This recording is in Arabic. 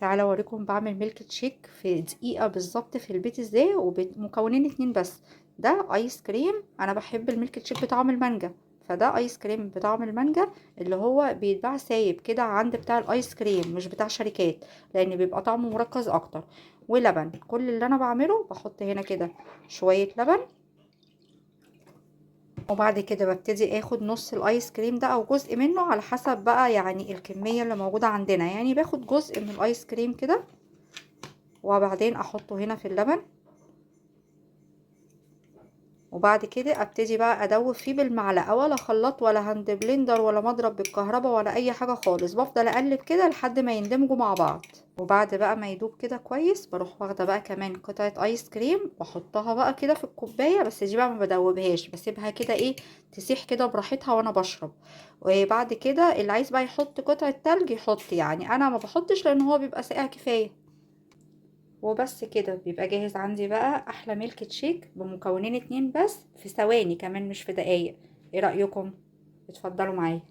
تعالى اوريكم بعمل ميلك تشيك في دقيقة بالظبط في البيت ازاي، ومكونين اتنين بس. ده ايس كريم، انا بحب الميلك تشيك بطعم المانجا، فده ايس كريم بطعم المانجا اللي هو بيتباع سايب كده عند بتاع الايس كريم مش بتاع شركات، لان بيبقى طعمه مركز اكتر. ولبن، كل اللي انا بعمله بحط هنا كده شوية لبن، وبعد كده ببتدي اخد نص الايس كريم ده او جزء منه على حسب بقى يعني الكمية اللي موجودة عندنا، يعني باخد جزء من الايس كريم كده وبعدين احطه هنا في اللبن، وبعد كده ابتدي بقى ادوب فيه بالمعلقه، ولا خلاط ولا هاند بلندر ولا مضرب بالكهرباء ولا اي حاجه خالص، بفضل اقلب كده لحد ما يندمجوا مع بعض. وبعد بقى ما يدوب كده كويس بروح واخده بقى كمان قطعه ايس كريم واحطها بقى كده في الكوبايه، بس دي بقى ما بدوبهاش، بسيبها كده ايه تسيح كده براحتها وانا بشرب. وبعد كده اللي عايز بقى يحط قطعه تلج يحط، يعني انا ما بحطش لان هو بيبقى ساقع كفايه. وبس كده بيبقى جاهز عندي بقى احلى ميلك تشيك بمكونين اتنين بس في ثواني كمان مش في دقايق. ايه رأيكم؟ اتفضلوا معايا.